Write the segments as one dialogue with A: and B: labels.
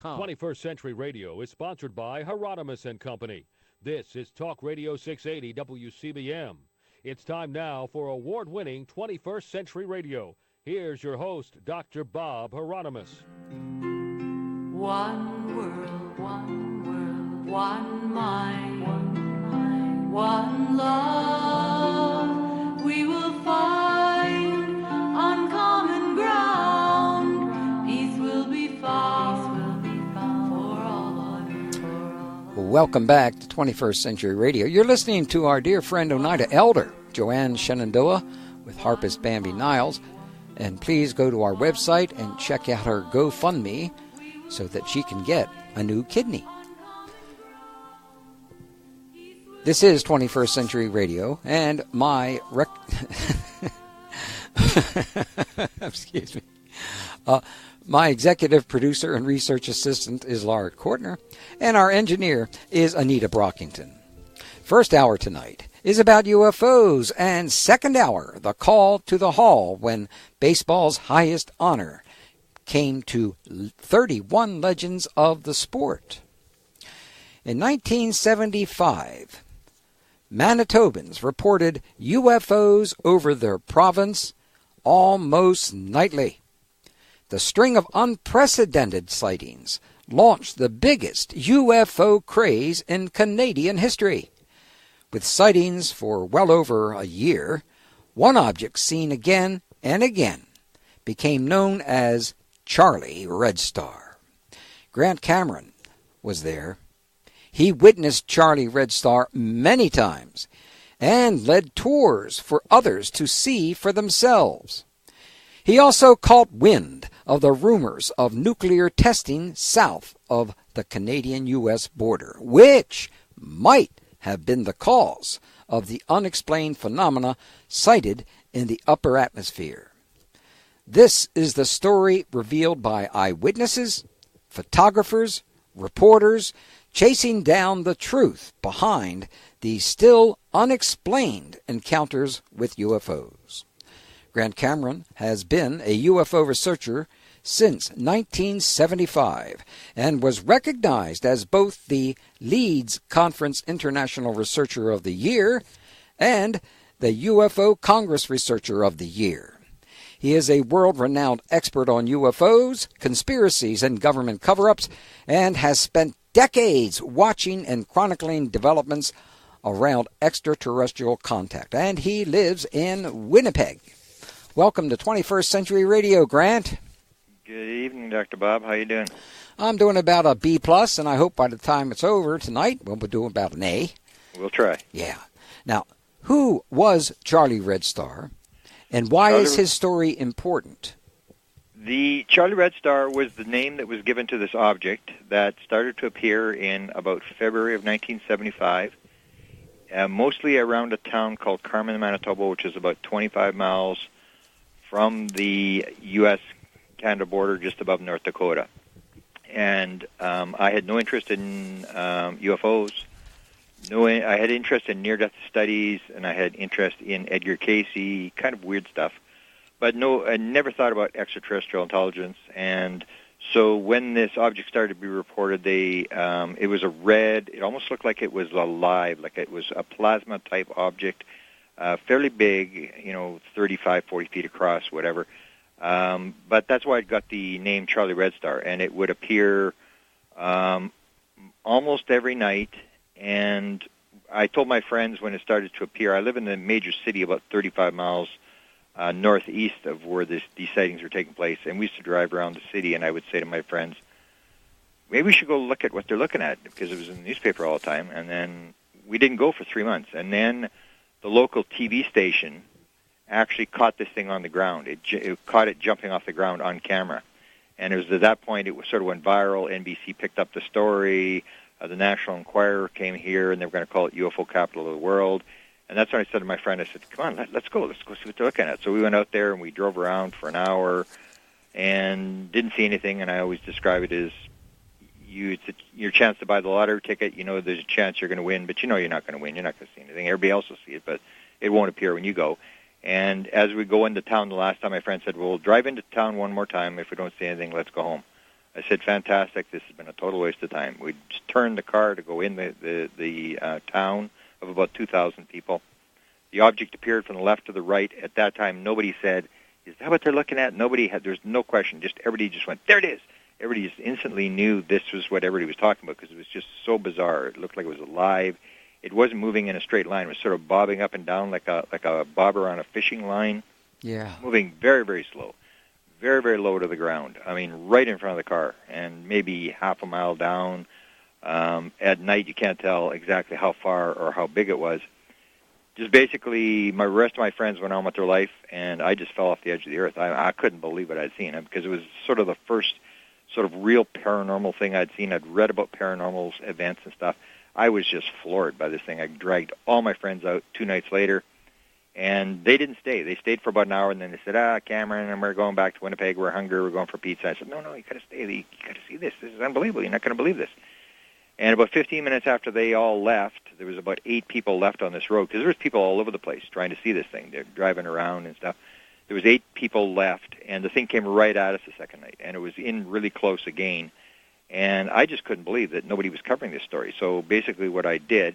A: 21st Century Radio is sponsored by Hieronymus and Company. This is Talk Radio 680 WCBM. It's time now for award-winning 21st Century Radio. Here's your host, Dr. Bob Hieronymus.
B: One world, one mind, one love. We will find on common ground. Peace will be found for all on earth.
C: Welcome back to 21st Century Radio. You're listening to our dear friend Oneida Elder, Joanne Shenandoah, with harpist Bambi Niles. And please go to our website and check out her GoFundMe so that she can get a new kidney. This is 21st Century Radio, and my excuse me. My executive producer and research assistant is Laura Kortner, and our engineer is Anita Brockington. First hour tonight is about UFOs, and second hour, the call to the hall when baseball's highest honor came to 31 legends of the sport. In 1975, Manitobans reported UFOs over their province almost nightly. The string of unprecedented sightings launched the biggest UFO craze in Canadian history. With sightings for well over a year, one object seen again and again became known as Charlie Red Star. Grant Cameron was there. He witnessed Charlie Red Star many times and led tours for others to see for themselves. He also caught wind of the rumors of nuclear testing south of the Canadian-U.S. border, which might have been the cause of the unexplained phenomena cited in the upper atmosphere. This is the story revealed by eyewitnesses, photographers, reporters, chasing down the truth behind the still unexplained encounters with UFOs. Grant Cameron has been a UFO researcher since 1975 and was recognized as both the Leeds Conference International Researcher of the Year and the UFO Congress Researcher of the Year. He is a world-renowned expert on UFOs, conspiracies, and government cover-ups, and has spent decades watching and chronicling developments around extraterrestrial contact. And he lives in Winnipeg. Welcome to 21st Century Radio, Grant.
D: Good evening, Dr. Bob. How you doing?
C: I'm doing about a B+, and I hope by the time it's over tonight, we'll be doing about an A.
D: We'll try.
C: Yeah. Now, who was Charlie Red Star, and why is his story important?
D: The Charlie Red Star was the name that was given to this object that started to appear in about February of 1975, mostly around a town called Carmen, Manitoba, which is about 25 miles from the U.S.-Canada border just above North Dakota. And I had no interest in UFOs. I had interest in near-death studies, and I had interest in Edgar Cayce, kind of weird stuff. But no, I never thought about extraterrestrial intelligence. And so when this object started to be reported, it was a red, it almost looked like it was alive, like it was a plasma-type object, fairly big, 35, 40 feet across, whatever. But that's why it got the name Charlie Red Star. And it would appear almost every night. And I told my friends when it started to appear, I live in a major city about 35 miles northeast of where these sightings were taking place, and we used to drive around the city, and I would say to my friends, maybe we should go look at what they're looking at, because it was in the newspaper all the time. And then we didn't go for 3 months. And then the local TV station actually caught this thing on the ground. It caught it jumping off the ground on camera. And it was at that point it was sort of went viral. NBC picked up the story. The National Enquirer came here, and they were going to call it UFO Capital of the World. And that's when I said to my friend, I said, come on, let's go see what they're looking at. So we went out there, and we drove around for an hour and didn't see anything. And I always describe it as it's your chance to buy the lottery ticket. There's a chance you're going to win, but you're not going to win. You're not going to see anything. Everybody else will see it, but it won't appear when you go. And as we go into town the last time, my friend said, well, we'll drive into town one more time. If we don't see anything, let's go home. I said, fantastic, this has been a total waste of time. We just turned the car to go in the town of about 2,000 people. The object appeared from the left to the right. At that time, nobody said, is that what they're looking at? There's no question. Just everybody just went, there it is. Everybody just instantly knew this was what everybody was talking about because it was just so bizarre. It looked like it was alive. It wasn't moving in a straight line. It was sort of bobbing up and down like a bobber on a fishing line.
C: Yeah.
D: Moving very, very slow. Very, very low to the ground. I mean, right in front of the car and maybe half a mile down. At night, you can't tell exactly how far or how big it was. Just basically, the rest of my friends went on with their life, and I just fell off the edge of the earth. I couldn't believe what I'd seen because it was sort of the first sort of real paranormal thing I'd seen. I'd read about paranormal events and stuff. I was just floored by this thing. I dragged all my friends out 2 nights later, and they didn't stay. They stayed for about an hour, and then they said, Cameron, and we're going back to Winnipeg. We're hungry. We're going for pizza. I said, no, you got to stay. You got to see this. This is unbelievable. You're not going to believe this. And about 15 minutes after they all left, there was about 8 people left on this road, because there was people all over the place trying to see this thing. They're driving around and stuff. There was 8 people left, and the thing came right at us the second night, and it was in really close again. And I just couldn't believe that nobody was covering this story. So basically what I did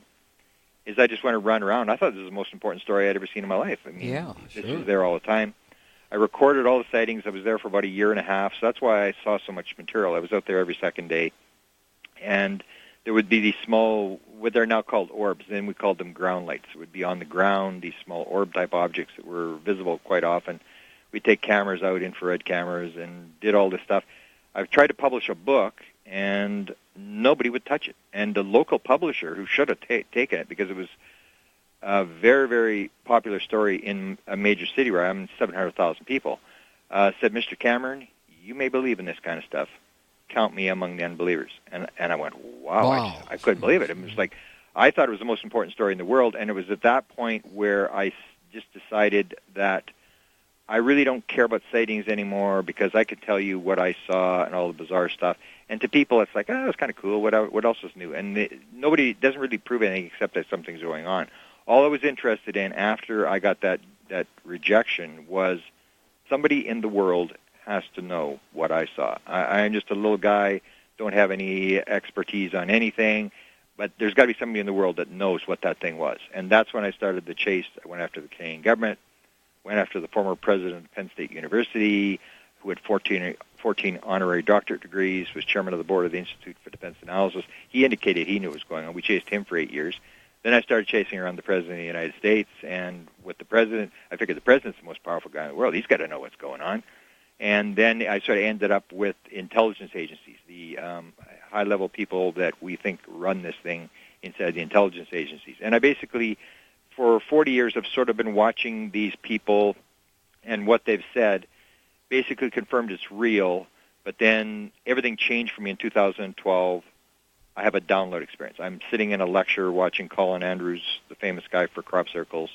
D: is I just went to run around. I thought this was the most important story I'd ever seen in my life. I mean, This was there all the time. I recorded all the sightings. I was there for about a year and a half, so that's why I saw so much material. I was out there every second day. And there would be these small, what they're now called orbs. Then we called them ground lights. It would be on the ground, these small orb-type objects that were visible quite often. We'd take cameras out, infrared cameras, and did all this stuff. I've tried to publish a book, and nobody would touch it. And the local publisher, who should have taken it, because it was a very, very popular story in a major city where I'm 700,000 people, said, Mr. Cameron, you may believe in this kind of stuff. Count me among the unbelievers. And I went, wow. I couldn't believe it. It was like, I thought it was the most important story in the world, and it was at that point where I just decided that I really don't care about sightings anymore because I could tell you what I saw and all the bizarre stuff. And to people, it's like, it was kind of cool. What else was new? And nobody doesn't really prove anything except that something's going on. All I was interested in after I got that rejection was somebody in the world has to know what I saw. I'm just a little guy, don't have any expertise on anything, but there's got to be somebody in the world that knows what that thing was. And that's when I started the chase. I went after the Canadian government, went after the former president of Penn State University, who had 14 honorary doctorate degrees, was chairman of the board of the Institute for Defense Analysis. He indicated he knew what was going on. We chased him for 8 years. Then I started chasing around the President of the United States, and with the President, I figured the President's the most powerful guy in the world. He's got to know what's going on. And then I sort of ended up with intelligence agencies, the high-level people that we think run this thing inside the intelligence agencies. And I basically, for 40 years, have sort of been watching these people and what they've said, basically confirmed it's real, but then everything changed for me in 2012. I have a download experience. I'm sitting in a lecture watching Colin Andrews, the famous guy for crop circles,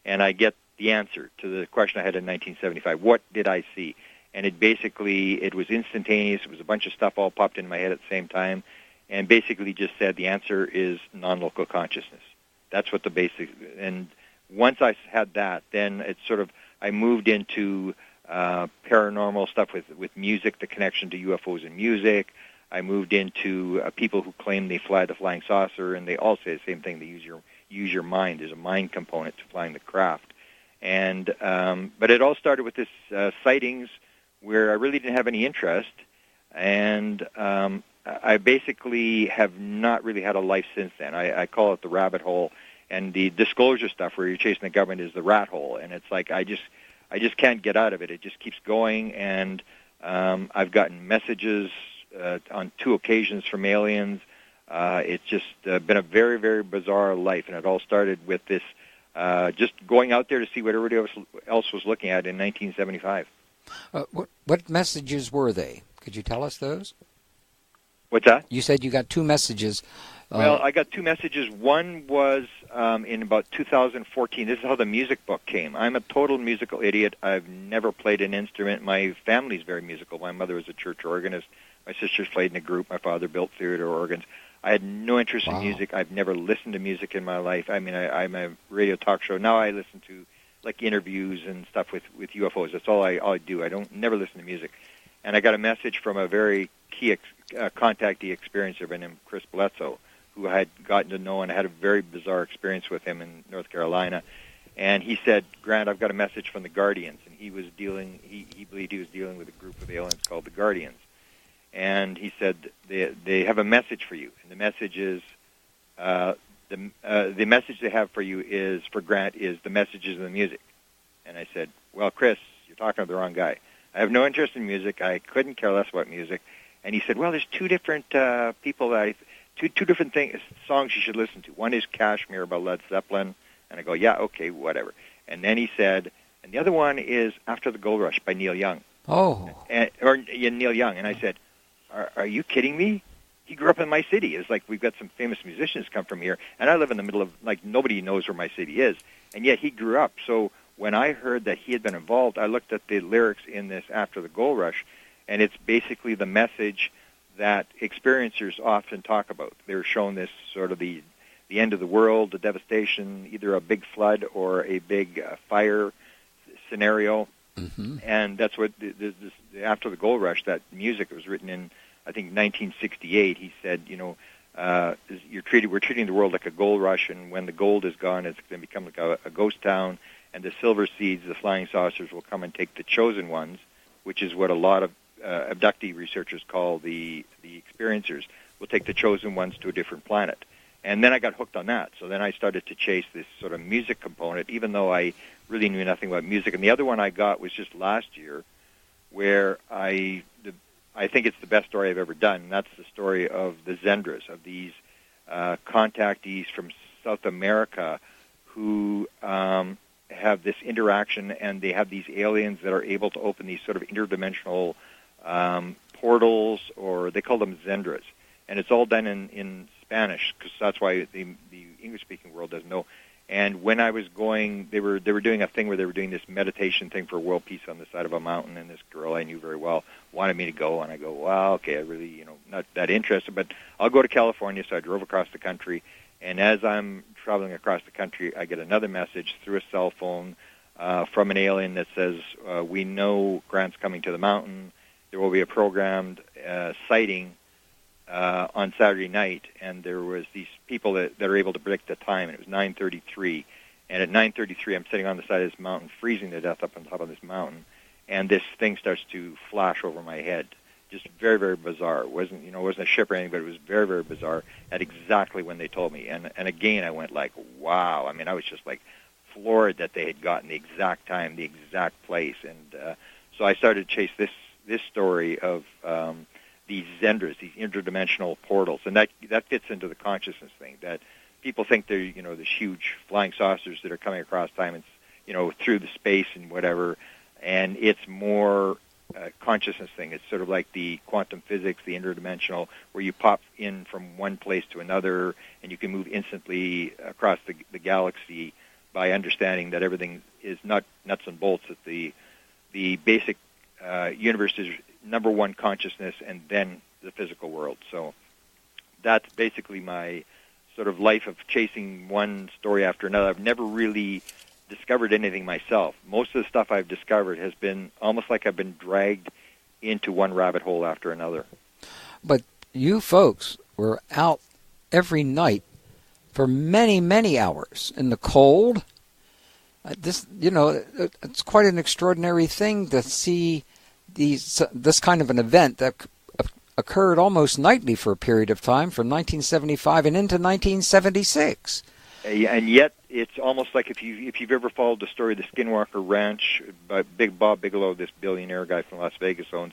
D: and I get the answer to the question I had in 1975. What did I see? And it was instantaneous. It was a bunch of stuff all popped into my head at the same time, and basically just said the answer is non-local consciousness. That's what the basic, and once I had that, then it's sort of, I moved into paranormal stuff with music, the connection to UFOs and music. I moved into people who claim they fly the flying saucer, and they all say the same thing. They use your mind. There's a mind component to flying the craft. And but it all started with this sightings where I really didn't have any interest, and I basically have not really had a life since then. I call it the rabbit hole, and the disclosure stuff where you're chasing the government is the rat hole, and it's like I just can't get out of it. It just keeps going, and I've gotten messages on 2 occasions from aliens. It's just been a very, very bizarre life, and it all started with this just going out there to see what everybody else was looking at in 1975.
C: What messages were they? Could you tell us those?
D: What's that?
C: You said you got 2 messages.
D: Well, I got 2 messages. One was in about 2014. This is how the music book came. I'm a total musical idiot. I've never played an instrument. My family's very musical. My mother was a church organist. My sisters played in a group. My father built theater organs. I had no interest in music. I've never listened to music in my life. I mean, I'm a radio talk show. Now I listen to like interviews and stuff with UFOs. That's all I do. I don't never listen to music. And I got a message from a very key contactee experiencer by the name of Chris Bledsoe, who I had gotten to know, and I had a very bizarre experience with him in North Carolina. And he said, Grant, I've got a message from the Guardians. And he believed he was dealing with a group of aliens called the Guardians. And he said, they have a message for you. And the message is, the message they have for you is, for Grant, is the messages of the music. And I said, well, Chris, you're talking to the wrong guy. I have no interest in music. I couldn't care less about music. And he said, well, there's two different people that two different songs you should listen to. One is Kashmir by Led Zeppelin. And I go, yeah, okay, whatever. And then he said, and the other one is After the Gold Rush by Neil Young.
C: Oh.
D: Neil Young. And I said, are you kidding me? He grew up in my city. It's like we've got some famous musicians come from here, and I live in the middle of, like, nobody knows where my city is. And yet he grew up. So when I heard that he had been involved, I looked at the lyrics in this After the Gold Rush, and it's basically the message that experiencers often talk about. They're shown this sort of the end of the world, the devastation, either a big flood or a big fire scenario. Mm-hmm. And that's what After the Gold Rush, that music was written in, I think, 1968. He said, we're treating the world like a gold rush, and when the gold is gone, it's going to become like a ghost town, and the silver seeds, the flying saucers, will come and take the chosen ones, which is what a lot of abductee researchers call the experiencers, will take the chosen ones to a different planet. And then I got hooked on that. So then I started to chase this sort of music component, even though I really knew nothing about music. And the other one I got was just last year, where I think it's the best story I've ever done. And that's the story of the Zendras, of these contactees from South America who have this interaction, and they have these aliens that are able to open these sort of interdimensional portals, or they call them Zendras. And it's all done in Spanish, because that's why the English-speaking world doesn't know. And when I was going, they were doing a thing where they were doing this meditation thing for world peace on the side of a mountain, and this girl I knew very well wanted me to go, and I go, well, okay, I really, not that interested, but I'll go to California. So I drove across the country, and as I'm traveling across the country, I get another message through a cell phone from an alien that says, we know Grant's coming to the mountain. There will be a programmed sighting on Saturday night, and there was these people that are able to predict the time, and it was 9:33. And at 9:33, I'm sitting on the side of this mountain, freezing to death up on top of this mountain, and this thing starts to flash over my head. Just very, very bizarre. It wasn't a ship or anything, but it was very, very bizarre at exactly when they told me. And again, I went like, wow. I mean, I was just like floored that they had gotten the exact time, the exact place. And so I started to chase this story of these Zendras, these interdimensional portals, and that fits into the consciousness thing. That people think they're these huge flying saucers that are coming across time, and through the space and whatever, and it's more consciousness thing. It's sort of like the quantum physics, the interdimensional, where you pop in from one place to another, and you can move instantly across the galaxy by understanding that everything is not nuts and bolts. That the basic universe is number one consciousness, and then the physical world. So that's basically my sort of life of chasing one story after another. I've never really discovered anything myself. Most of the stuff I've discovered has been almost like I've been dragged into one rabbit hole after another.
C: But you folks were out every night for many, many hours in the cold. It's quite an extraordinary thing to see this kind of an event that occurred almost nightly for a period of time from 1975 and into 1976.
D: And yet, it's almost like if you've ever followed the story of the Skinwalker Ranch by Big Bob Bigelow, this billionaire guy from Las Vegas owns,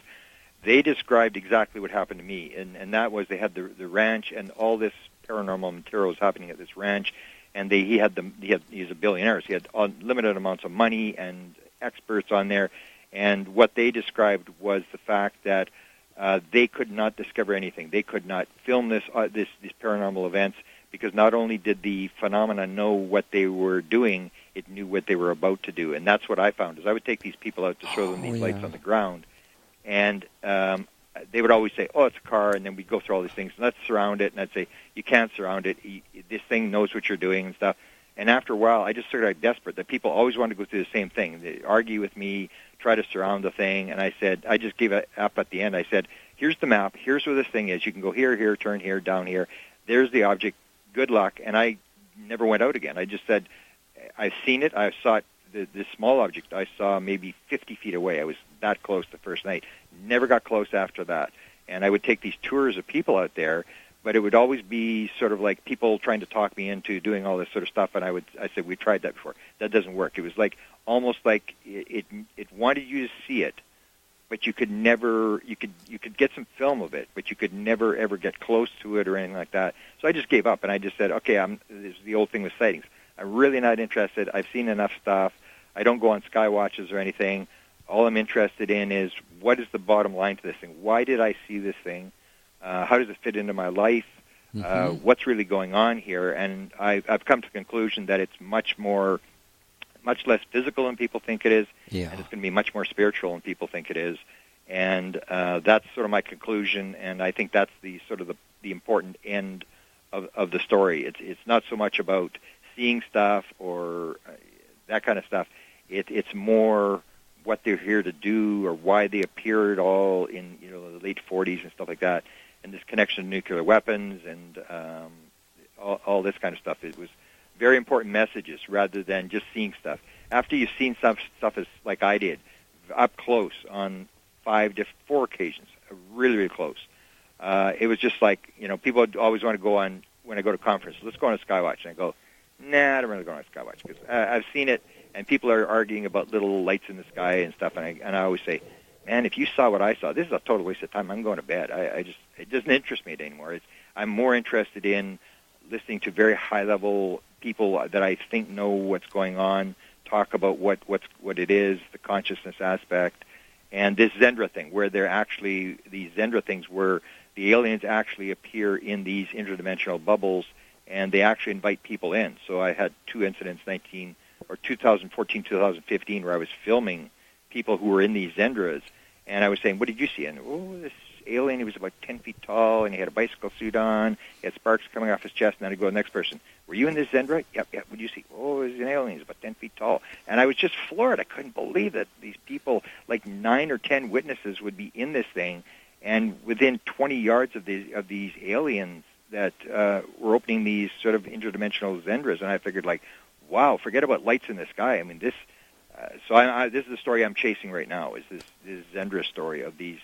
D: they described exactly what happened to me, and that was they had the ranch, and all this paranormal material was happening at this ranch, and he's a billionaire, so he had unlimited amounts of money and experts on there. And what they described was the fact that they could not discover anything. They could not film these paranormal events, because not only did the phenomena know what they were doing, it knew what they were about to do. And that's what I found, is I would take these people out to show them these lights on the ground, and they would always say, oh, it's a car, and then we'd go through all these things, let's surround it, and I'd say, you can't surround it, this thing knows what you're doing and stuff. And after a while, I just sort of got desperate that people always wanted to go through the same thing. They argue with me, try to surround the thing, and I said, I just gave it up at the end. I said, here's the map. Here's where this thing is. You can go here, here, turn here, down here. There's the object. Good luck. And I never went out again. I just said, I've seen it. I saw it. This small object I saw maybe 50 feet away. I was that close the first night. Never got close after that. And I would take these tours of people out there, but it would always be sort of like people trying to talk me into doing all this sort of stuff. And I said, we tried that before. That doesn't work. It was like almost like it wanted you to see it, but you could never. You could get some film of it, but you could never ever get close to it or anything like that. So I just gave up, and I just said, okay, this is the old thing with sightings. I'm really not interested. I've seen enough stuff. I don't go on sky watches or anything. All I'm interested in is what is the bottom line to this thing? Why did I see this thing? How does it fit into my life? What's really going on here? And I've come to the conclusion that it's much less physical than people think it is, and it's going to be much more spiritual than people think it is. And that's sort of my conclusion, and I think that's the sort of the important end of the story. It's not so much about seeing stuff or that kind of stuff. It's more what they're here to do or why they appear at all in the late 40s and stuff like that, and this connection to nuclear weapons and all this kind of stuff. It was very important messages rather than just seeing stuff. After you've seen stuff as like I did, up close on 4 occasions, really, really close. It was just like, people always want to go on, when I go to conferences, let's go on a skywatch. And I go, nah, I don't really go on a skywatch because I've seen it, and people are arguing about little lights in the sky and stuff, and I always say, man, if you saw what I saw, this is a total waste of time. I'm going to bed. It doesn't interest me anymore. I'm more interested in listening to very high-level people that I think know what's going on, talk about what it is, the consciousness aspect, and this Zendra thing, where these Zendra things where the aliens actually appear in these interdimensional bubbles, and they actually invite people in. So I had 2 incidents, 2014, 2015, where I was filming people who were in these Zendras, and I was saying, what did you see? And, this alien, he was about 10 feet tall, and he had a bicycle suit on, he had sparks coming off his chest, and then I'd go to the next person. Were you in this Zendra? Yep. What did you see? Oh, it was an alien, he was about 10 feet tall. And I was just floored. I couldn't believe that these people, like 9 or 10 witnesses would be in this thing, and within 20 yards of these aliens that were opening these sort of interdimensional Zendras, and I figured, like, wow, forget about lights in the sky. I mean, this... this is the story I'm chasing right now, is this Zendra story of these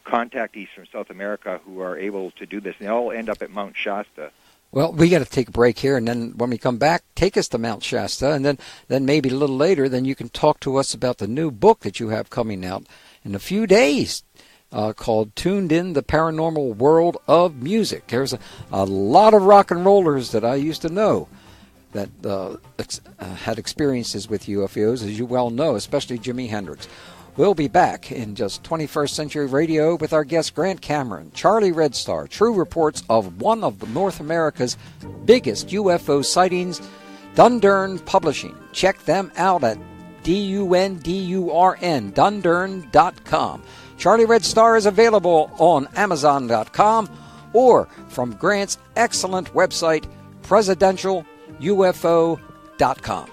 D: contactees from South America who are able to do this. And they all end up at Mount Shasta.
C: Well, we got to take a break here, and then when we come back, take us to Mount Shasta, and then maybe a little later, then you can talk to us about the new book that you have coming out in a few days called Tuned In, the Paranormal World of Music. There's a lot of rock and rollers that I used to know that had experiences with UFOs, as you well know, especially Jimi Hendrix. We'll be back in just 21st Century Radio with our guest Grant Cameron, Charlie Red Star, true reports of one of North America's biggest UFO sightings, Dundurn Publishing. Check them out at DUNDURN, Dundurn.com. Charlie Red Star is available on Amazon.com or from Grant's excellent website, presidentialufo.com.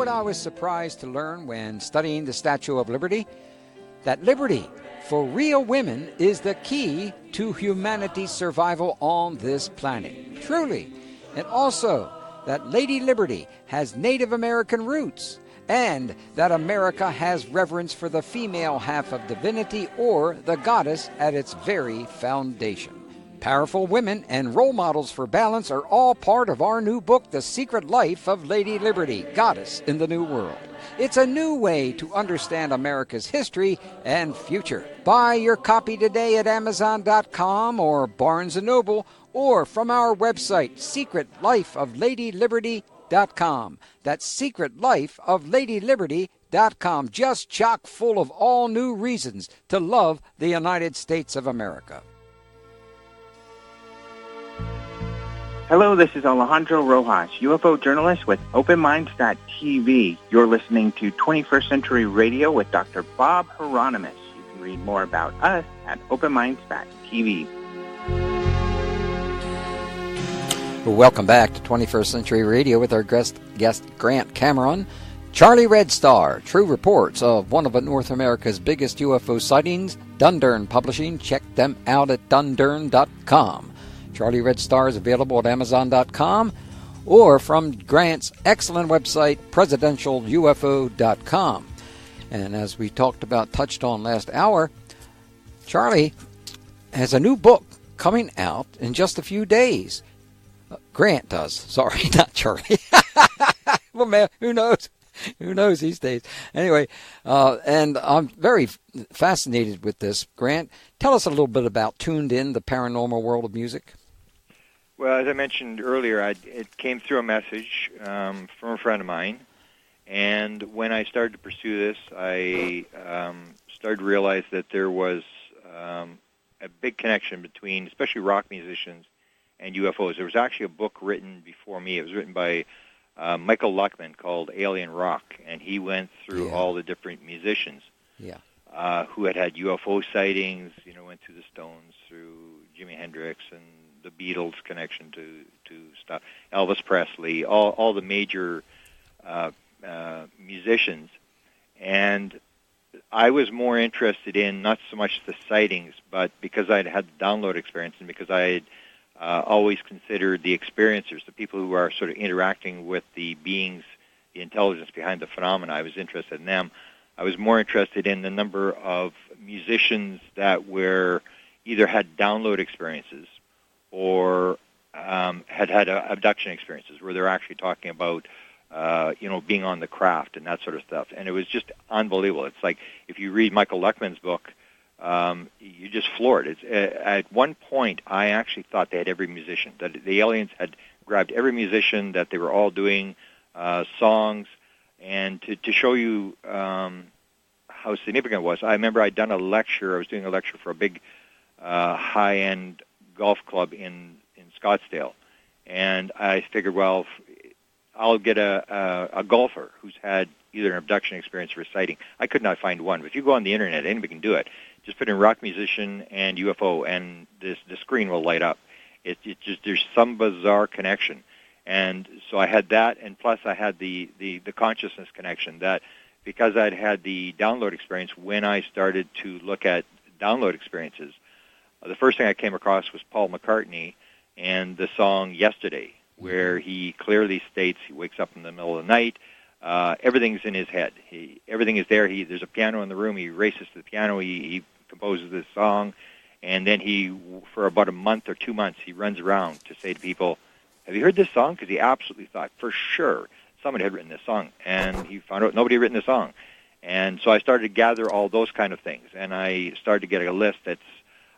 C: I was surprised to learn when studying the Statue of Liberty that liberty for real women is the key to humanity's survival on this planet. Truly. And also that Lady Liberty has Native American roots, and that America has reverence for the female half of divinity or the goddess at its very foundation. Powerful women and role models for balance are all part of our new book, The Secret Life of Lady Liberty, Goddess in the New World. It's a new way to understand America's history and future. Buy your copy today at Amazon.com or Barnes & Noble, or from our website, SecretLifeOfLadyLiberty.com. That's SecretLifeOfLadyLiberty.com. Just chock full of all new reasons to love the United States of America.
E: Hello, this is Alejandro Rojas, UFO journalist with OpenMinds.tv. You're listening to 21st Century Radio with Dr. Bob Hieronymus. You can read more about us at OpenMinds.tv.
C: Welcome back to 21st Century Radio with our guest Grant Cameron. Charlie Red Star, true reports of one of North America's biggest UFO sightings, Dundurn Publishing. Check them out at dundurn.com. Charlie Red Star is available at Amazon.com or from Grant's excellent website, presidentialufo.com. And as we touched on last hour, Charlie has a new book coming out in just a few days. Grant does. Sorry, not Charlie. Well, man, who knows? Who knows these days? Anyway, and I'm very fascinated with this. Grant, tell us a little bit about Tuned In, the Paranormal World of Music.
D: Well, as I mentioned earlier, it came through a message from a friend of mine, and when I started to pursue this, I started to realize that there was a big connection between, especially rock musicians, and UFOs. There was actually a book written before me. It was written by Michael Luckman called Alien Rock, and he went through all the different musicians who had UFO sightings, went through the Stones, through Jimi Hendrix, and the Beatles connection to stuff, Elvis Presley, all the major musicians. And I was more interested in not so much the sightings, but because I'd had the download experience and because I had always considered the experiencers, the people who are sort of interacting with the beings, the intelligence behind the phenomena, I was interested in them. I was more interested in the number of musicians that either had download experiences or had abduction experiences, where they're actually talking about, being on the craft and that sort of stuff. And it was just unbelievable. It's like if you read Michael Luckman's book, you're just floored. At one point, I actually thought they had every musician, that the aliens had grabbed every musician, that they were all doing songs. And to show you how significant it was, I remember I'd done a lecture. I was doing a lecture for a big high-end golf club in Scottsdale. And I figured, well, I'll get a golfer who's had either an abduction experience or a sighting. I could not find one. But if you go on the Internet, anybody can do it. Just put in rock musician and UFO, and the screen will light up. It just, there's some bizarre connection. And so I had that, and plus I had the consciousness connection, that because I'd had the download experience, when I started to look at download experiences, the first thing I came across was Paul McCartney and the song Yesterday, where he clearly states he wakes up in the middle of the night, everything's in his head. Everything is there. There's a piano in the room. He races to the piano. He composes this song, and then for about a month or 2 months, he runs around to say to people, have you heard this song? Because he absolutely thought for sure somebody had written this song, and he found out nobody had written the song. And so I started to gather all those kind of things, and I started to get a list that's,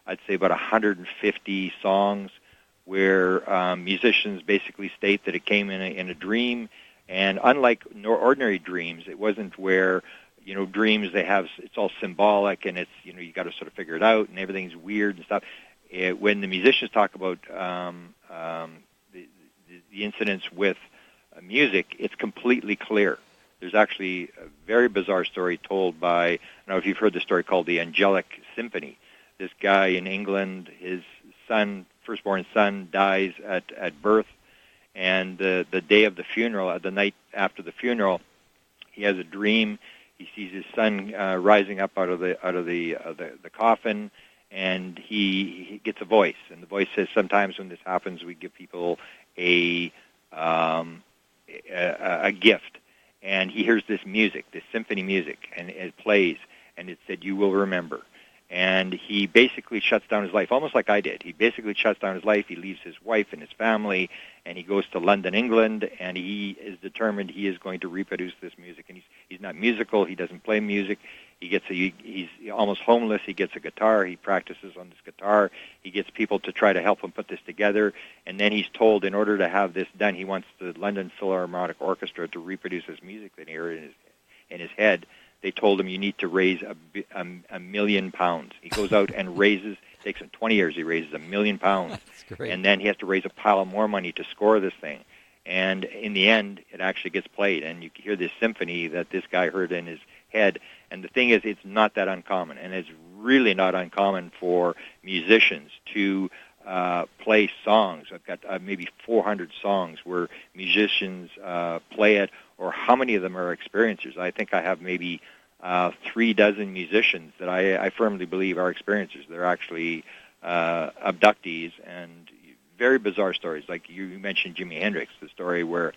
D: I'd say, about 150 songs where musicians basically state that it came in a dream. And unlike ordinary dreams, it wasn't where, dreams it's all symbolic and it's, you got to sort of figure it out and everything's weird and stuff. When the musicians talk about the incidents with music, it's completely clear. There's actually a very bizarre story told by, I don't know if you've heard the story called the Angelic Symphony. This guy in England, his firstborn son, dies at birth, and the day of the funeral, the night after the funeral, he has a dream. He sees his son rising up out of the coffin, and he gets a voice, and the voice says, "Sometimes when this happens, we give people a gift." And he hears this music, this symphony music, and it plays, and it said, "You will remember." And he basically shuts down his life, almost like I did. He basically shuts down his life. He leaves his wife and his family, and he goes to London, England, and he is determined he is going to reproduce this music. And he's not musical. He doesn't play music. He's almost homeless. He gets a guitar. He practices on this guitar. He gets people to try to help him put this together. And then he's told in order to have this done, he wants the London Philharmonic Orchestra to reproduce his music that he heard in his head. They told him, you need to raise £1 million. He goes out and raises takes him 20 years. He raises £1 million.
C: That's great.
D: And then he has to raise a pile of more money to score this thing. And in the end, it actually gets played, and you hear this symphony that this guy heard in his head. And the thing is, it's not that uncommon, and it's really not uncommon for musicians to play songs. I've got maybe 400 songs where musicians play it, or how many of them are experiencers. I think I have maybe 36 musicians that I firmly believe are experiencers. They're actually abductees, and very bizarre stories. Like you mentioned Jimi Hendrix, the story where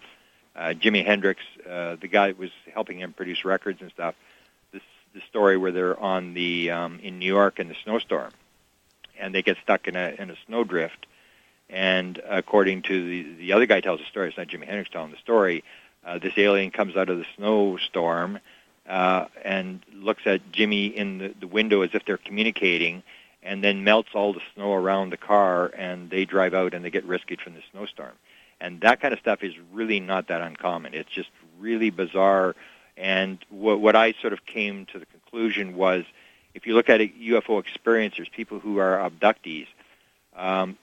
D: Jimi Hendrix, the guy that was helping him produce records and stuff, the story where they're on the in New York in the snowstorm, and they get stuck in a snowdrift. And according to the other guy tells the story, it's not Jimi Hendrix telling the story, this alien comes out of the snowstorm and looks at Jimmy in the window as if they're communicating, and then melts all the snow around the car, and they drive out and they get rescued from the snowstorm. And that kind of stuff is really not that uncommon. It's just really bizarre. And what I sort of came to the conclusion was, if you look at UFO experiencers, people who are abductees,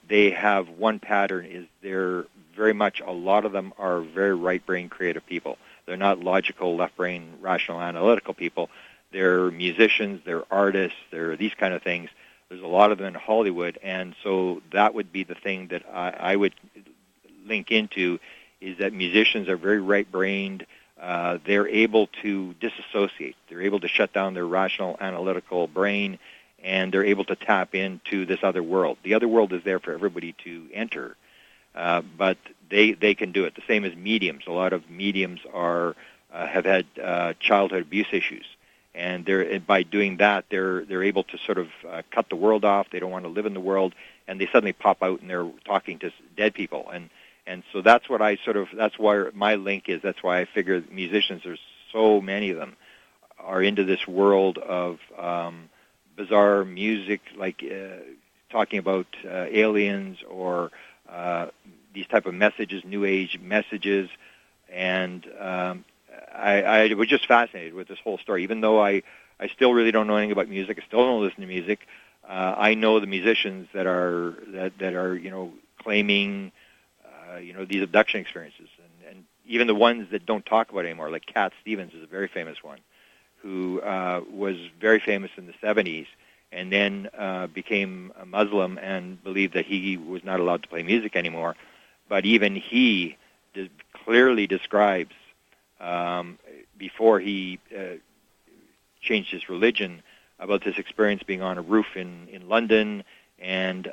D: they have one pattern, is they're very much, a lot of them are very right-brain creative people. They're not logical, left-brain, rational, analytical people. They're musicians, they're artists, they're these kind of things. There's a lot of them in Hollywood, and so that would be the thing that I would link into, is that musicians are very right-brained. They're able to disassociate. They're able to shut down their rational, analytical brain, and they're able to tap into this other world. The other world is there for everybody to enter, but they can do it. The same as mediums. A lot of mediums have had childhood abuse issues. And by doing that, they're able to sort of cut the world off. They don't want to live in the world, and they suddenly pop out and they're talking to dead people. And so that's what that's why my link is. That's why I figure musicians, there's so many of them, are into this world of bizarre music, like talking about aliens or these type of messages, New Age messages, and I was just fascinated with this whole story. Even though I still really don't know anything about music, I still don't listen to music. I know the musicians that are claiming these abduction experiences, and even the ones that don't talk about it anymore. Like Cat Stevens is a very famous one, who was very famous in the 70s, and then became a Muslim and believed that he was not allowed to play music anymore. But even he clearly describes, before he changed his religion, about this experience being on a roof in London, and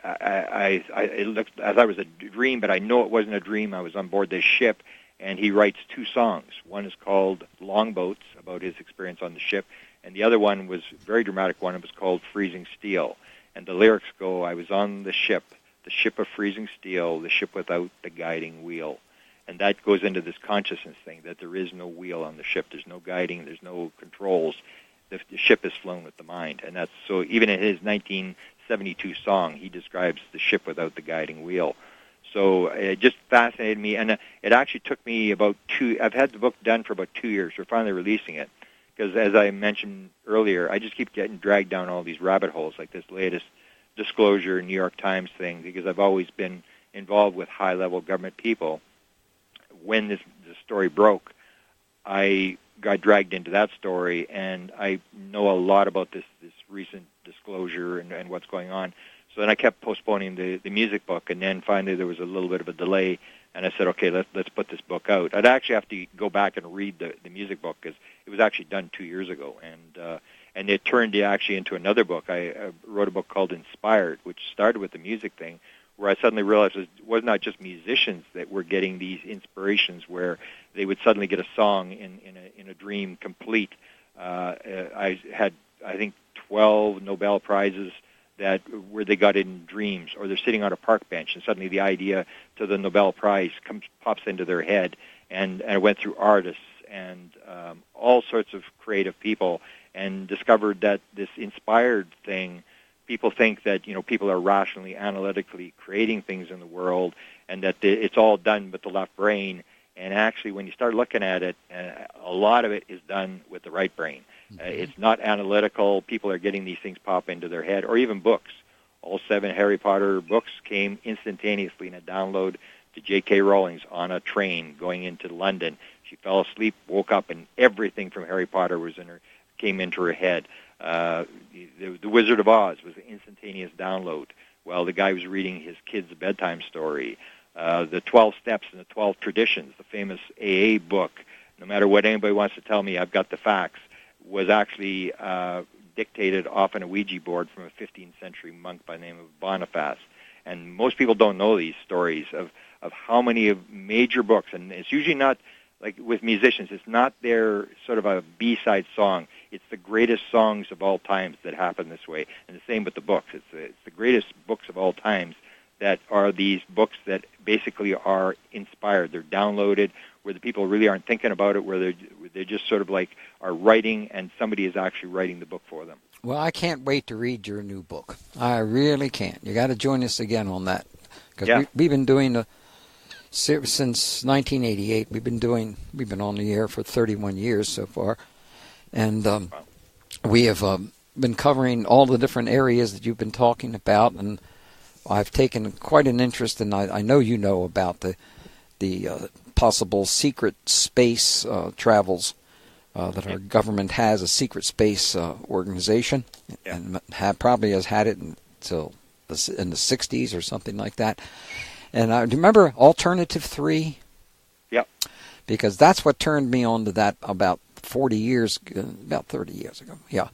D: it looked as I was a dream, but I know it wasn't a dream. I was on board this ship, and he writes 2 songs. One is called Longboats, about his experience on the ship, and the other one was a very dramatic one. It was called Freezing Steel, and the lyrics go, "I was on the ship of freezing steel, the ship without the guiding wheel." And that goes into this consciousness thing, that there is no wheel on the ship. There's no guiding. There's no controls. The ship is flown with the mind. And that's so even in his 1972 song, he describes the ship without the guiding wheel. So it just fascinated me. And it actually took me about I've had the book done for about 2 years. We're finally releasing it. Because as I mentioned earlier, I just keep getting dragged down all these rabbit holes, like this latest disclosure New York Times thing, because I've always been involved with high-level government people. When this story broke, I got dragged into that story, and I know a lot about this recent disclosure and what's going on. So then I kept postponing the music book, and then finally there was a little bit of a delay, and I said, okay, let's put this book out. I'd actually have to go back and read the music book, because it was actually done 2 years ago, and it turned actually into another book. I wrote a book called Inspired, which started with the music thing, where I suddenly realized it was not just musicians that were getting these inspirations where they would suddenly get a song in a dream complete. I had, I think, 12 Nobel Prizes where they got it in dreams, or they're sitting on a park bench and suddenly the idea to the Nobel Prize pops into their head. And I went through artists and all sorts of creative people and discovered that this inspired thing, people think that people are rationally, analytically creating things in the world, and that it's all done with the left brain. And actually, when you start looking at it, a lot of it is done with the right brain. It's not analytical. People are getting these things pop into their head, or even books. All 7 Harry Potter books came instantaneously in a download to J.K. Rowling's on a train going into London. She fell asleep, woke up, and everything from Harry Potter came into her head. The Wizard of Oz was an instantaneous download while the guy was reading his kids' bedtime story. The 12 Steps and the 12 Traditions, the famous AA book, no matter what anybody wants to tell me, I've got the facts, was actually dictated off on a Ouija board from a 15th century monk by the name of Boniface. And most people don't know these stories of how many of major books, and it's usually not, like with musicians, it's not their sort of a B-side song. It's the greatest songs of all times that happen this way. And the same with the books. It's the greatest books of all times that are these books that basically are inspired. They're downloaded, where the people really aren't thinking about it, where they just sort of like are writing, and somebody is actually writing the book for them.
C: Well, I can't wait to read your new book. I really can't. You got to join us again on that, because we've been doing since 1988. We've been on the air for 31 years so far, and we have been covering all the different areas that you've been talking about, and I've taken quite an interest, and I know you know about the possible secret space travels that our government has, a secret space organization, and probably has had it until in the 60s or something like that. And I remember Alternative 3.
D: Yep.
C: Because that's what turned me on to that about 30 years ago. Yeah.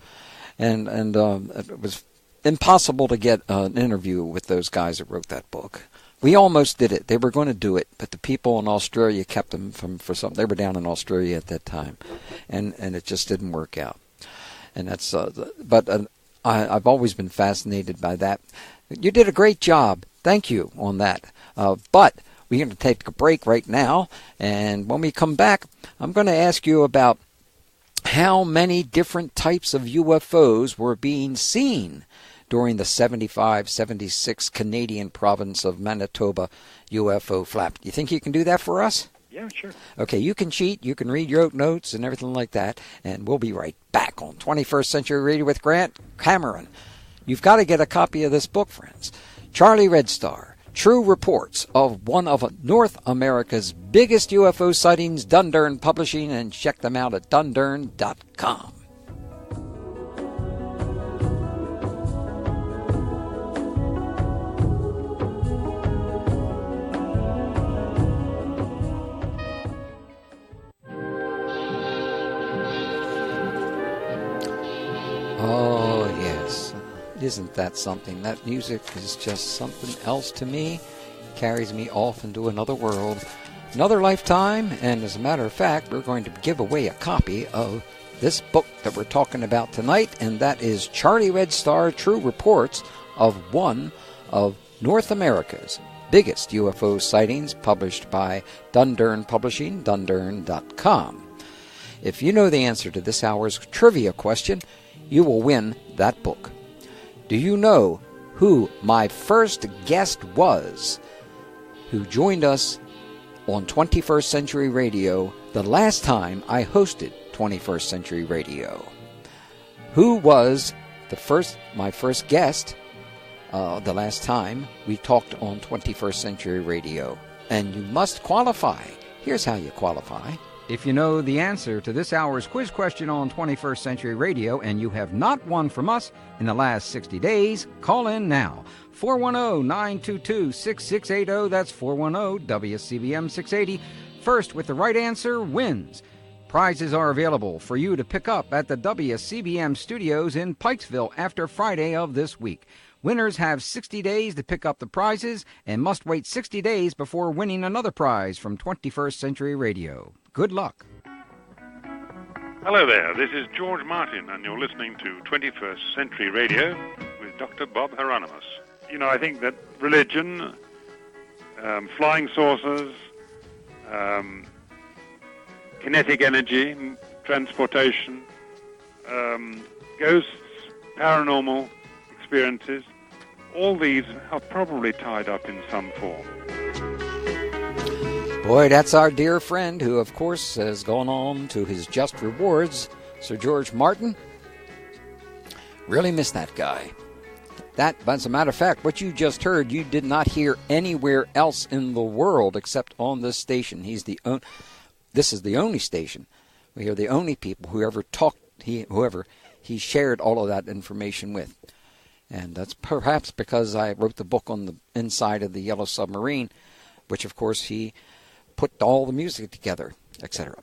C: And it was impossible to get an interview with those guys that wrote that book. We almost did it. They were going to do it, but the people in Australia kept them for something. They were down in Australia at that time, and it just didn't work out. And that's I've always been fascinated by that. You did a great job. Thank you on that. But we're going to take a break right now, and when we come back, I'm going to ask you about how many different types of UFOs were being seen during the 75-76 Canadian province of Manitoba UFO flap. Do you think you can do that for us?
D: Yeah, sure.
C: Okay, you can cheat, you can read your own notes and everything like that, and we'll be right back on 21st Century Radio with Grant Cameron. You've got to get a copy of this book, friends. Charlie Red Star, True Reports of one of North America's biggest UFO sightings, Dundurn Publishing, and check them out at dundurn.com. Oh, yes. Isn't that something? That music is just something else to me. Carries me off into another world, another lifetime. And as a matter of fact, we're going to give away a copy of this book that we're talking about tonight, and that is Charlie Red Star, True Reports of one of North America's biggest UFO sightings, published by Dundurn Publishing, dundurn.com. If you know the answer to this hour's trivia question, you will win that book. Do you know who my first guest was who joined us on 21st Century Radio the last time I hosted 21st Century Radio? Who was my first guest the last time we talked on 21st Century Radio? And you must qualify. Here's how you qualify.
F: If you know the answer to this hour's quiz question on 21st Century Radio and you have not won from us in the last 60 days, call in now. 410-922-6680. That's 410-WCBM-680. First with the right answer wins. Prizes are available for you to pick up at the WCBM studios in Pikesville after Friday of this week. Winners have 60 days to pick up the prizes and must wait 60 days before winning another prize from 21st Century Radio. Good luck.
G: Hello there, this is George Martin, and you're listening to 21st Century Radio with Dr. Bob Hieronymus. You know, I think that religion, flying saucers, kinetic energy, transportation, ghosts, paranormal experiences, all these are probably tied up in some form.
C: Boy, that's our dear friend who, of course, has gone on to his just rewards, Sir George Martin. Really miss that guy. That, as a matter of fact, what you just heard, you did not hear anywhere else in the world except on this station. This is the only station. We are the only people whoever he shared all of that information with. And that's perhaps because I wrote the book on the inside of the Yellow Submarine, which, of course, he put all the music together, etc.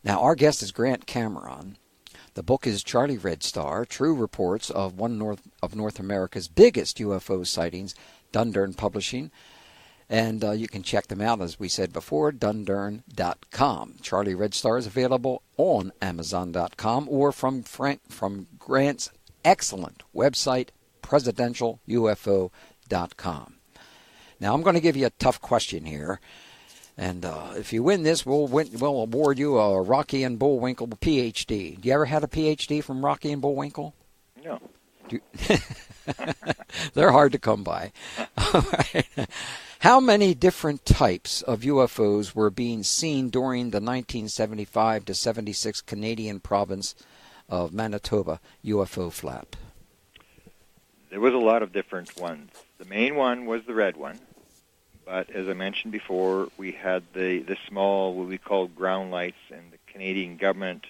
C: Now, our guest is Grant Cameron. The book is Charlie Red Star, True Reports of North America's Biggest UFO Sightings, Dundurn Publishing. And you can check them out, as we said before, dundurn.com. Charlie Red Star is available on Amazon.com or from Grant's excellent website, presidentialufo.com. Now, I'm going to give you a tough question here. And if you win this, we'll award you a Rocky and Bullwinkle PhD. Do you ever had a PhD from Rocky and Bullwinkle?
D: No.
C: They're hard to come by. All right. How many different types of UFOs were being seen during the 1975 to 76 Canadian province of Manitoba UFO flap?
D: There was a lot of different ones. The main one was the red one. But as I mentioned before, we had the small, what we called ground lights, and the Canadian government,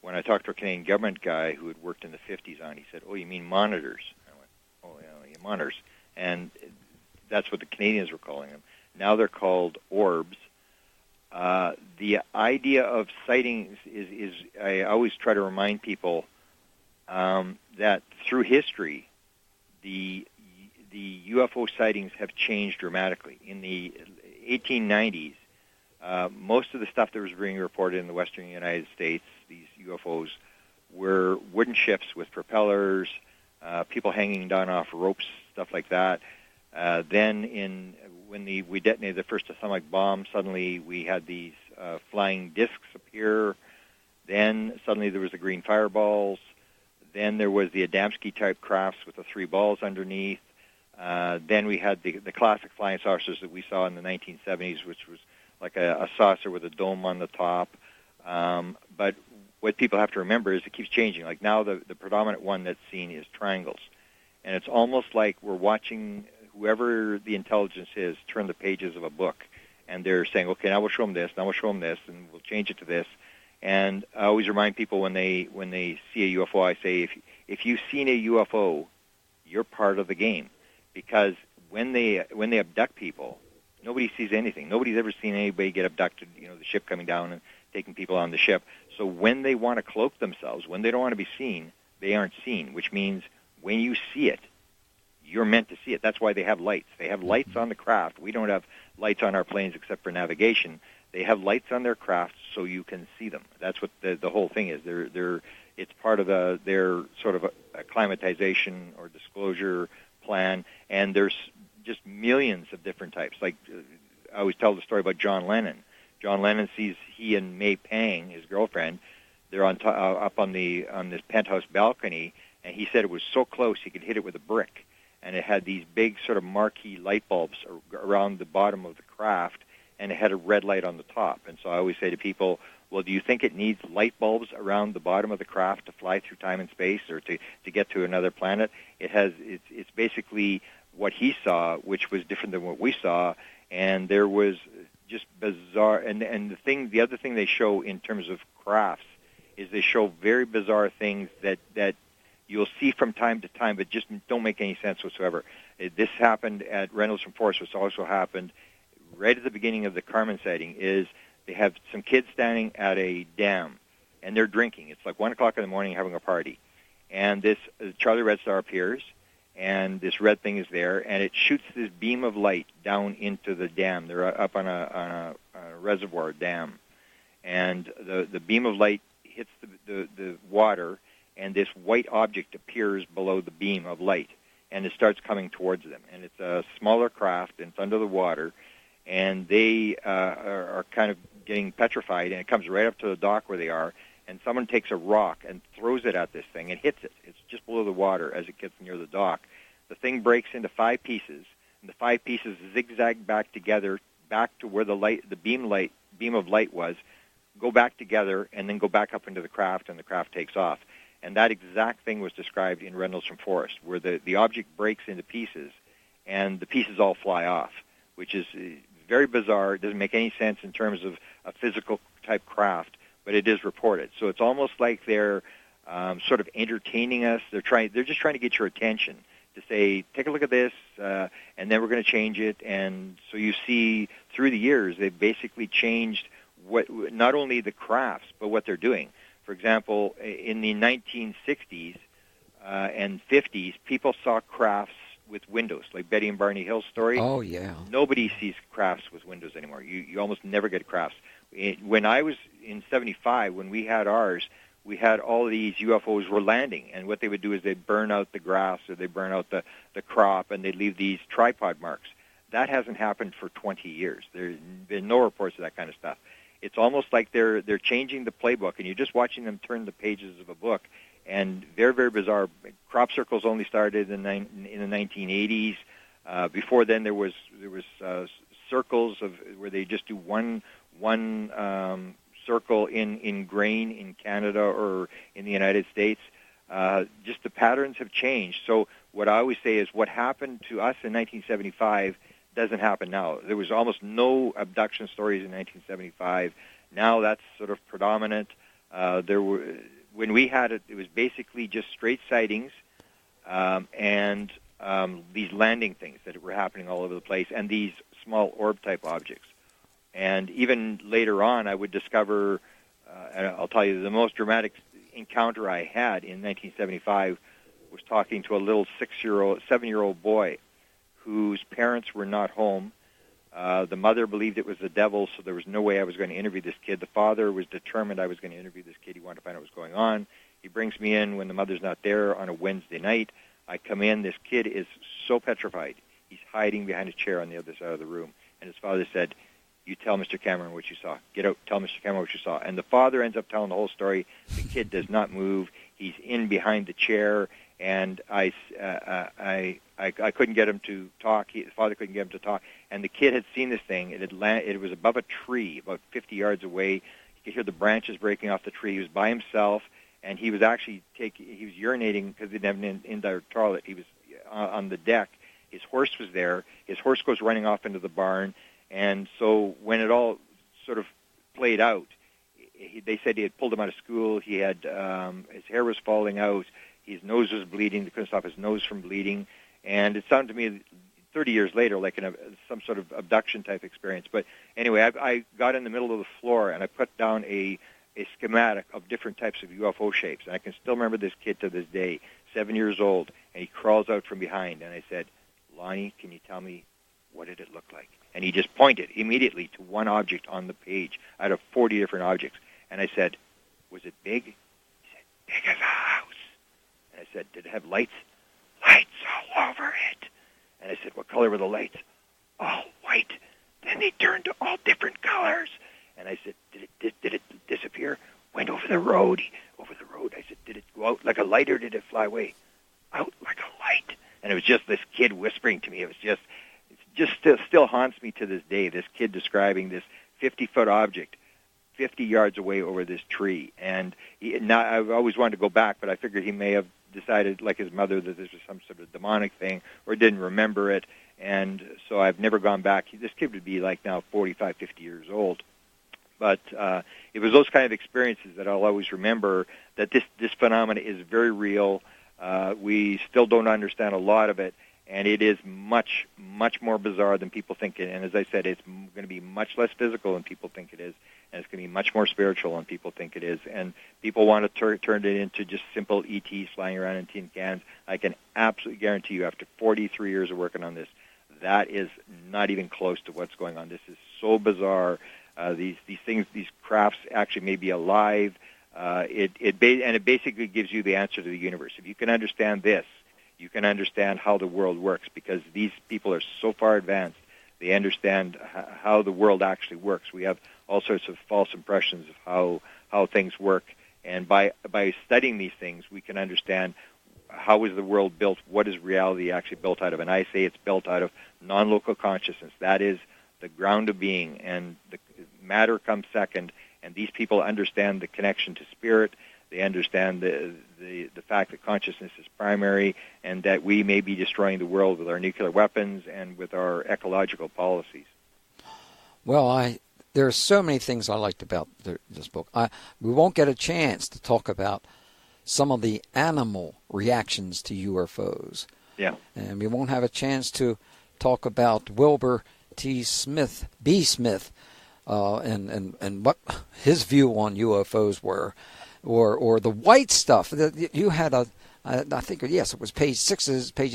D: when I talked to a Canadian government guy who had worked in the 50s on, he said, "Oh, you mean monitors?" I went, "Oh, yeah, monitors." And that's what the Canadians were calling them. Now they're called orbs. The idea of sightings is I always try to remind people that through history, the UFO sightings have changed dramatically. In the 1890s, most of the stuff that was being reported in the western United States, these UFOs, were wooden ships with propellers, people hanging down off ropes, stuff like that. Then when we detonated the first atomic bomb, suddenly we had these flying discs appear. Then suddenly there was the green fireballs. Then there was the Adamski-type crafts with the three balls underneath. Then we had the classic flying saucers that we saw in the 1970s, which was like a saucer with a dome on the top. But what people have to remember is it keeps changing. Like now the predominant one that's seen is triangles. And it's almost like we're watching whoever the intelligence is turn the pages of a book. And they're saying, okay, now we'll show them this, now we'll show them this, and we'll change it to this. And I always remind people when they see a UFO, I say, if you've seen a UFO, you're part of the game. Because when they abduct people, nobody sees anything. Nobody's ever seen anybody get abducted, the ship coming down and taking people on the ship. So when they want to cloak themselves, when they don't want to be seen, they aren't seen, which means when you see it, you're meant to see it. That's why they have lights. They have lights on the craft. We don't have lights on our planes except for navigation. They have lights on their craft so you can see them. That's what the whole thing is. It's part of their sort of acclimatization or disclosure plan, and there's just millions of different types. Like I always tell the story about John Lennon. John Lennon sees he and May Pang, his girlfriend, they're up on this penthouse balcony, and he said it was so close he could hit it with a brick, and it had these big sort of marquee light bulbs around the bottom of the craft, and it had a red light on the top. And so I always say to people, well, do you think it needs light bulbs around the bottom of the craft to fly through time and space or to get to another planet? It's basically what he saw, which was different than what we saw, and there was just bizarre. And the other thing they show in terms of crafts is they show very bizarre things that you'll see from time to time, but just don't make any sense whatsoever. This happened at Rendlesham Forest, which also happened right at the beginning of the Carmen sighting. Is they have some kids standing at a dam, and they're drinking. It's like 1 o'clock in the morning having a party. And this Charlie Red Star appears, and this red thing is there, and it shoots this beam of light down into the dam. They're up on a reservoir dam. And the beam of light hits the water, and this white object appears below the beam of light, and it starts coming towards them. And it's a smaller craft, and it's under the water, and they are kind of getting petrified, and it comes right up to the dock where they are, and someone takes a rock and throws it at this thing and hits it. It's just below the water as it gets near the dock. The thing breaks into 5 pieces, and the 5 pieces zigzag back together, back to where the beam of light was, go back together, and then go back up into the craft, and the craft takes off. And that exact thing was described in Rendlesham Forest, where the object breaks into pieces, and the pieces all fly off, which is very bizarre. It doesn't make any sense in terms of a physical type craft, but it is reported. So it's almost like they're sort of entertaining us. They're just trying to get your attention to say, take a look at this, and then we're going to change it. And so you see through the years, they've basically changed not only the crafts, but what they're doing. For example, in the 1960s and 50s, people saw crafts with windows, like Betty and Barney Hill's story.
C: Oh, yeah.
D: Nobody sees crafts with windows anymore. You almost never get crafts. When I was in 75, when we had ours, we had all these UFOs were landing, and what they would do is they'd burn out the grass or they'd burn out the crop, and they'd leave these tripod marks. That hasn't happened for 20 years. There's been no reports of that kind of stuff. It's almost like they're changing the playbook, and you're just watching them turn the pages of a book, and very, very bizarre. Crop circles only started in the 1980s. Before then, there was circles where they just do one circle in grain in Canada or in the United States. Just the patterns have changed. So what I always say is what happened to us in 1975 doesn't happen now. There was almost no abduction stories in 1975. Now that's sort of predominant. When we had it, it was basically just straight sightings and these landing things that were happening all over the place, and these small orb-type objects. And even later on, I would discover, and I'll tell you, the most dramatic encounter I had in 1975 was talking to a little 7-year-old boy whose parents were not home. The mother believed it was the devil, so there was no way I was going to interview this kid. The father was determined I was going to interview this kid. He wanted to find out what was going on. He brings me in when the mother's not there on a Wednesday night. I come in. This kid is so petrified. He's hiding behind a chair on the other side of the room. And his father said, "You tell Mr. Cameron what you saw. Get out, tell Mr. Cameron what you saw." And the father ends up telling the whole story. The kid does not move. He's in behind the chair, and I couldn't get him to talk. The father couldn't get him to talk. And the kid had seen this thing. It was above a tree, about 50 yards away. You could hear the branches breaking off the tree. He was by himself, and he was actually he was urinating because they didn't have an indoor toilet. He was on the deck. His horse was there. His horse goes running off into the barn. And so when it all sort of played out, they said he had pulled him out of school. He had his hair was falling out. His nose was bleeding. They couldn't stop his nose from bleeding. And it sounded to me 30 years later like some sort of abduction-type experience. But anyway, I got in the middle of the floor, and I put down a schematic of different types of UFO shapes. And I can still remember this kid to this day, 7 years old, and he crawls out from behind. And I said, "Lonnie, can you tell me what did it look like?" And he just pointed immediately to one object on the page out of 40 different objects. And I said, "Was it big?" He said, "Big as a house." And I said, "Did it have lights?" "Lights all over it." And I said, "What color were the lights?" "All white. Then they turned to all different colors." And I said, Did it disappear?" "Went over the road." "Over the road." I said, "Did it go out like a light or did it fly away?" "Out like a light." And it was just this kid whispering to me. It was still haunts me to this day, this kid describing this 50-foot object 50 yards away over this tree. And I've always wanted to go back, but I figured he may have decided, like his mother, that this was some sort of demonic thing or didn't remember it. And so I've never gone back. This kid would be like now 45, 50 years old. But it was those kind of experiences that I'll always remember, that this phenomena is very real. We still don't understand a lot of it, and it is much, much more bizarre than people think it. And as I said, it's going to be much less physical than people think it is, and it's going to be much more spiritual than people think it is. And people want to turn it into just simple ETs flying around in tin cans. I can absolutely guarantee you, after 43 years of working on this, that is not even close to what's going on. This is so bizarre. These things, these crafts actually may be alive. It basically gives you the answer to the universe. If you can understand this, you can understand how the world works, because these people are so far advanced. They understand how the world actually works. We have all sorts of false impressions of how things work, and by studying these things, we can understand how is the world built, what is reality actually built out of. And I say it's built out of non-local consciousness. That is the ground of being, and the matter comes second. And these people understand the connection to spirit. They understand the fact that consciousness is primary and that we may be destroying the world with our nuclear weapons and with our ecological policies.
C: Well, there are so many things I liked about this book. We won't get a chance to talk about some of the animal reactions to UFOs.
D: Yeah.
C: And we won't have a chance to talk about Wilbur B. Smith, and what his view on UFOs were, or the white stuff. You had I think, yes, it was pages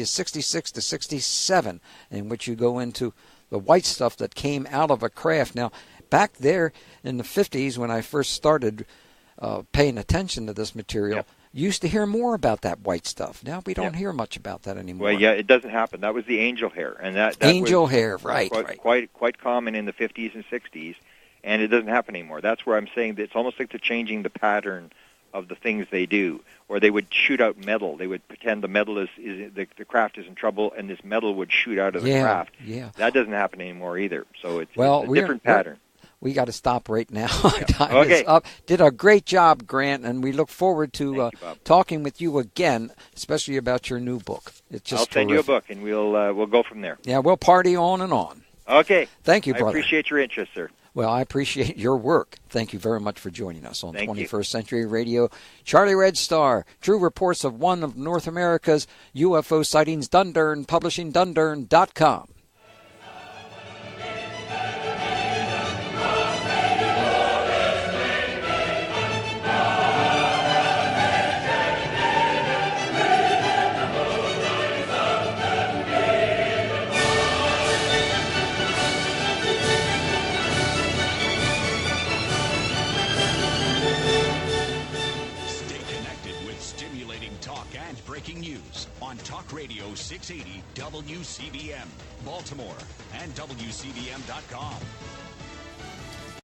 C: 66 to 67, in which you go into the white stuff that came out of a craft. Now, back there in the 50s, when I first started paying attention to this material, you used to hear more about that white stuff. Now we don't hear much about that anymore.
D: Well, yeah, it doesn't happen. That was the angel hair, and that
C: angel
D: was
C: hair, right?
D: Quite common in the 50s and 60s, and it doesn't happen anymore. That's where I'm saying that it's almost like they're changing the pattern of the things they do. Or they would shoot out metal. They would pretend the metal the craft is in trouble, and this metal would shoot out of the craft.
C: Yeah.
D: That doesn't happen anymore either. So it's a different pattern.
C: We got to stop right now. Time
D: okay.
C: is up. Did a great job, Grant, and we look forward to talking with you again, especially about your new book. It's just
D: I'll send you a book, and we'll go from there.
C: Yeah, we'll party on and on.
D: Okay.
C: Thank you, brother.
D: I appreciate your interest, sir.
C: Well, I appreciate your work. Thank you very much for joining us on 21st Century Radio. Charlie Red Star, True Reports of one of North America's UFO sightings, Dundurn, publishing Dundurn.com.
H: Breaking news on Talk Radio 680 WCBM, Baltimore, and WCBM.com.